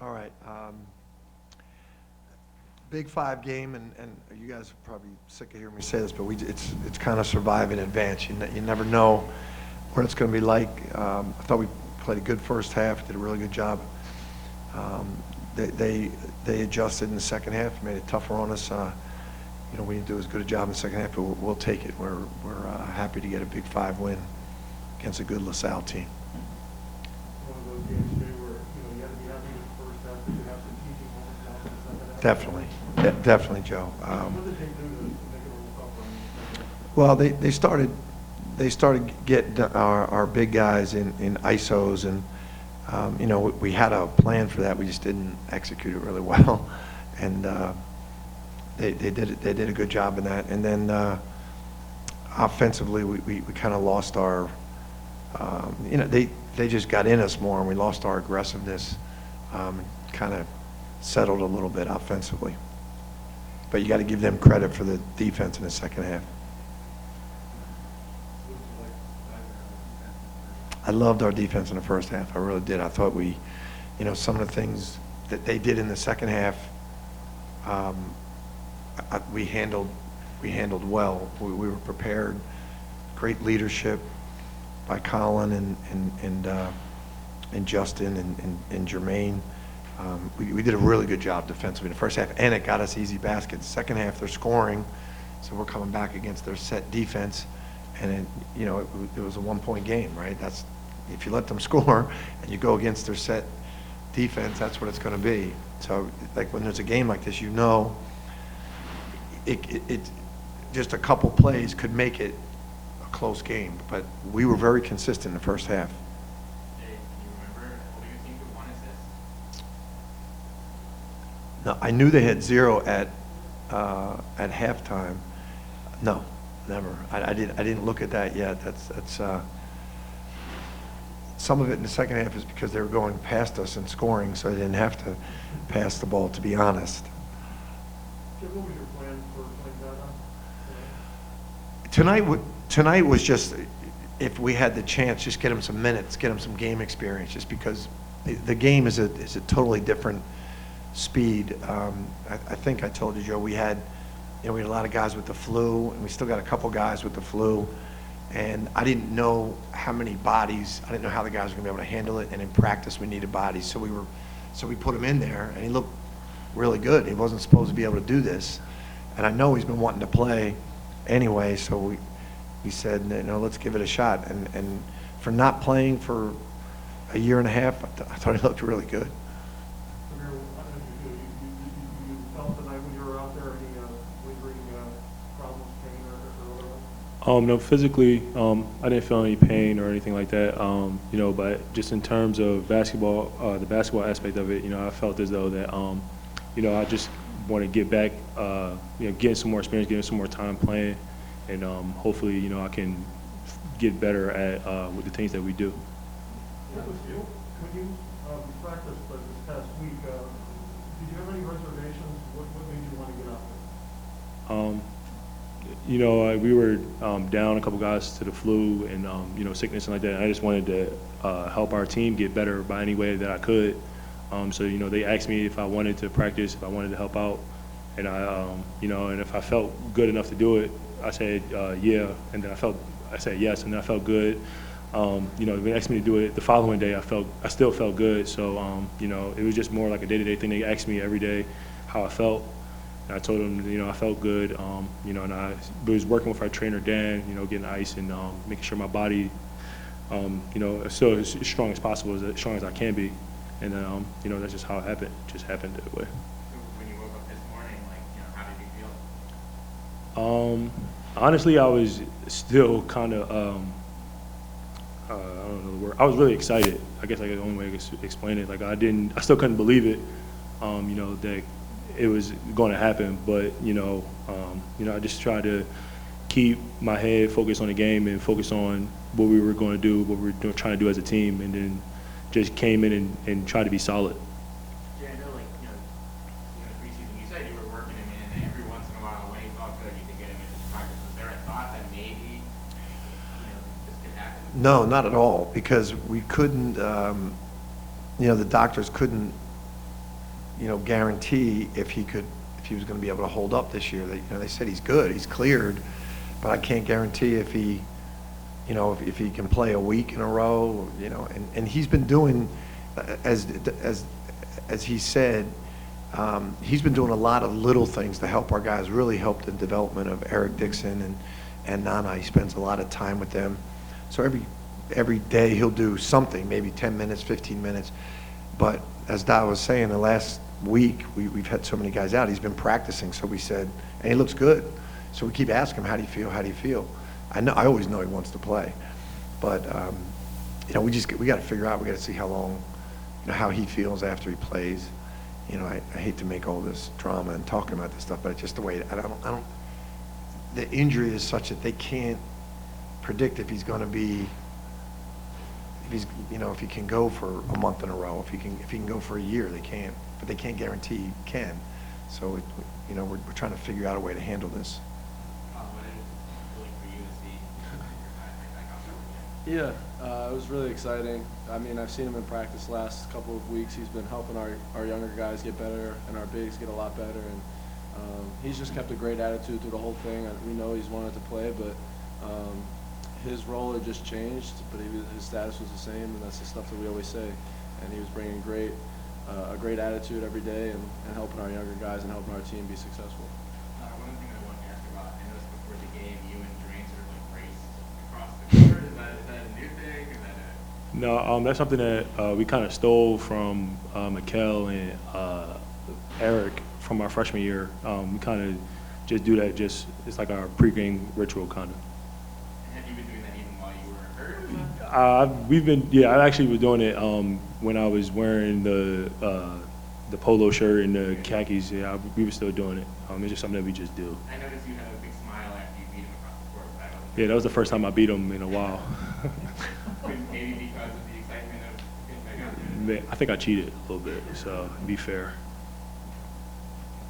All right. Big Five game, and you guys are probably sick of hearing me say this, but it's kind of survive in advance. You never know what it's going to be like. I thought we played a good first half, did a really good job. Um, they adjusted in the second half, made it tougher on us. We didn't do as good a job in the second half, but we'll take it. We're happy to get a Big Five win against a good LaSalle team. One of those games today where, you had to be happy with the first half, but you have some teaching moments now in the second half. Definitely, definitely, Joe. What did they do to make it a little tougher in the second half? Well, they started getting our big guys in ISOs, and we had a plan for that. We just didn't execute it really well, and they did a good job in that. And then offensively, we kind of lost our they just got in us more, and we lost our aggressiveness, kind of settled a little bit offensively. But you got to give them credit for the defense in the second half. I loved our defense in the first half. I really did. I thought some of the things that they did in the second half, we handled well. We were prepared. Great leadership by Colin and Justin and Jermaine. We did a really good job defensively in the first half, and it got us easy baskets. Second half, they're scoring, so we're coming back against their set defense, and it was a one-point game, right? That's if you let them score and you go against their set defense, that's what it's going to be. So, like when there's a game like this, it just a couple plays could make it a close game, but we were very consistent in the first half. Can you remember holding a team to one assist? No, I knew they had 0 at halftime. No, never. I didn't look at that yet. That's some of it in the second half is because they were going past us and scoring, so they didn't have to pass the ball, to be honest. Jim, what was your plan for playing that? Tonight was just, if we had the chance, just get them some minutes, get them some game experience, just because the game is a totally different speed. I think I told you, Joe, we had a lot of guys with the flu, and we still got a couple guys with the flu, and I didn't know how many bodies. I didn't know how the guys were going to be able to handle it, and in practice we needed bodies, so we put him in there, and he looked really good. He wasn't supposed to be able to do this, and I know he's been wanting to play anyway, so we said, let's give it a shot, and for not playing for a year and a half, I thought he looked really good. Samir, you felt tonight when you were out there any lingering problems, pain, or otherwise? No, physically, I didn't feel any pain or anything like that. But just in terms of basketball, the basketball aspect of it, I felt as though that, I just want to get back, getting some more experience, getting some more time playing, and hopefully, I can get better at with the things that we do. When you practiced this past week, did you have any reservations? What made you want to get out there? We were down a couple guys to the flu and sickness and like that. And I just wanted to help our team get better by any way that I could. So they asked me if I wanted to practice, if I wanted to help out, and and if I felt good enough to do it, I said yeah, and then I said yes, and then I felt good. They asked me to do it the following day. I still felt good. So it was just more like a day-to-day thing. They asked me every day how I felt. And I told them, I felt good, and I was working with our trainer, Dan, getting ice and making sure my body, is still as strong as possible, as strong as I can be. And then, that's just how it happened. It just happened that way. When you woke up this morning, how did you feel? Honestly, I was still kind of, I don't know the word. I was really excited. I guess the only way I could explain it. I still couldn't believe it, that it was going to happen, but I just tried to keep my head focused on the game and focus on what we were going to do, what we were trying to do as a team, and then just came in and tried to be solid. Yeah, I know, preseason, you said you were working him in, and every once in a while, when he felt good, you could get him into practice. Was there a thought that maybe, this could happen? No, not at all, because we couldn't, the doctors couldn't guarantee if he was going to be able to hold up this year. They said he's good, he's cleared, but I can't guarantee if he can play a week in a row, and he's been doing, as he said, he's been doing a lot of little things to help our guys, really help the development of Eric Dixon and Nana. He spends a lot of time with them. So every day he'll do something, maybe 10 minutes, 15 minutes. But as Da was saying, the last week we've had so many guys out. He's been practicing, so we said, and he looks good. So we keep asking him, how do you feel? How do you feel? I always know he wants to play, but we got to figure out. We got to see how long, how he feels after he plays. I hate to make all this drama and talking about this stuff, but it's just the way. I don't. The injury is such that they can't predict if he's going to be. If he can go for a month in a row, if he can go for a year, they can't. But they can't guarantee he can. So we're trying to figure out a way to handle this. Yeah, it was really exciting. I mean, I've seen him in practice last couple of weeks. He's been helping our younger guys get better and our bigs get a lot better. And he's just kept a great attitude through the whole thing. We know he's wanted to play, but his role had just changed, but his status was the same, and that's the stuff that we always say. And he was bringing a great attitude every day and helping our younger guys and helping our team be successful. One thing I wanted to ask about, I noticed before the game, you and Drain sort of raced across the court. Is that a new thing? Is that No, that's something that we kind of stole from Mikkel and Eric from our freshman year. We kind of just do that. It's like our pregame ritual, kind of. And have you been doing that even while you were hurt? I actually was doing it when I was wearing the polo shirt and the khakis. Yeah, we were still doing it. It's just something that we just do. I noticed you had a big smile after you beat him across the court. But I don't Yeah, that was the first time I beat him in a while. Maybe because of the excitement of getting back out there. I think I cheated a little bit, so to be fair.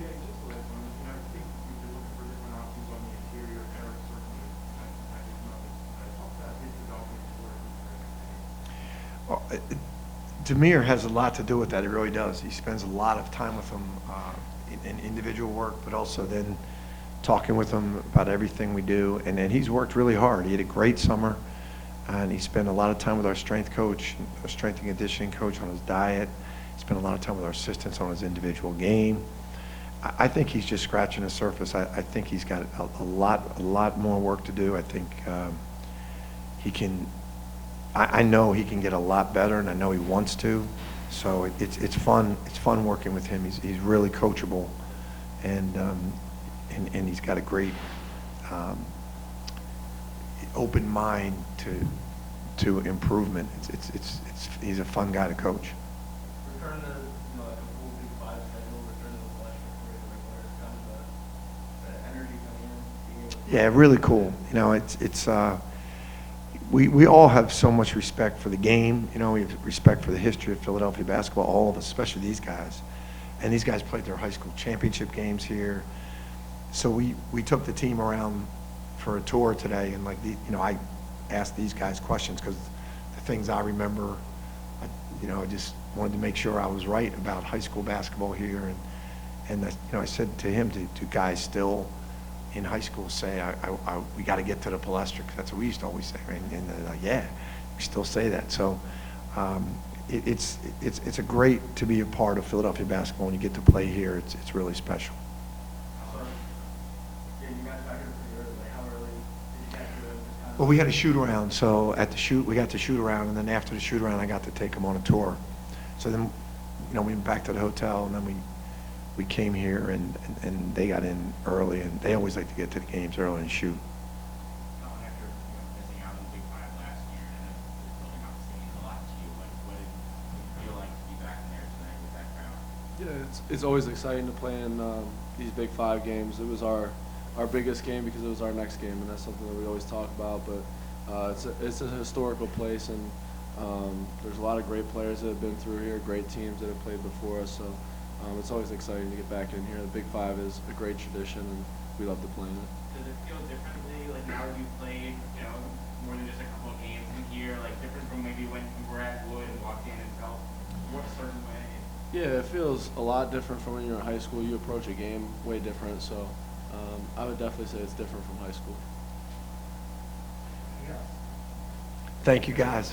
Jay, just the last one, I think you've been looking for different options on the interior. Eric certainly packaged nothing. How fast his development is working. Demir has a lot to do with that. He really does. He spends a lot of time with them in individual work, but also then talking with them about everything we do. And then he's worked really hard. He had a great summer, and he spent a lot of time with our strength coach, our strength and conditioning coach on his diet. He spent a lot of time with our assistants on his individual game. I think he's just scratching the surface. I think he's got a lot more work to do. I think he can. I know he can get a lot better, and I know he wants to. So it's fun. It's fun working with him. He's really coachable, and he's got a great open mind to improvement. He's a fun guy to coach. Return to, like a full Big 5 schedule, return to the selection for the players, kind of the energy coming in, being able to. Yeah, really cool. We all have so much respect for the game. We have respect for the history of Philadelphia basketball, all of us, especially these guys. And these guys played their high school championship games here. So we took the team around for a tour today, and I asked these guys questions because the things I remember, I just wanted to make sure I was right about high school basketball here. And I said to him, do guys still in high school say, we got to get to the Palestra? That's what we used to always say, right? And they're like, yeah, we still say that. So it's a great to be a part of Philadelphia basketball. When you get to play here, it's really special. Well, we had a shoot around, so we got to shoot around, and then after the shoot around, I got to take them on a tour. So then, we went back to the hotel, and then we came here, and they got in early, and they always like to get to the games early and shoot. After missing out on the Big 5 last year and then building up the season a lot to you, what did it feel like to be back in there tonight with that crowd? Yeah, it's always exciting to play in these Big 5 games. It was our biggest game because it was our next game, and that's something that we always talk about. But it's a historical place, and there's a lot of great players that have been through here, great teams that have played before us. So it's always exciting to get back in here. The Big 5 is a great tradition, and we love to play in it. Does it feel differently, like now that you've played, more than just a couple of games in here, like different from maybe when you were at Wood and walked in and felt more a certain way? Yeah, it feels a lot different from when you're in high school. You approach a game way different, so I would definitely say it's different from high school. Thank you, guys.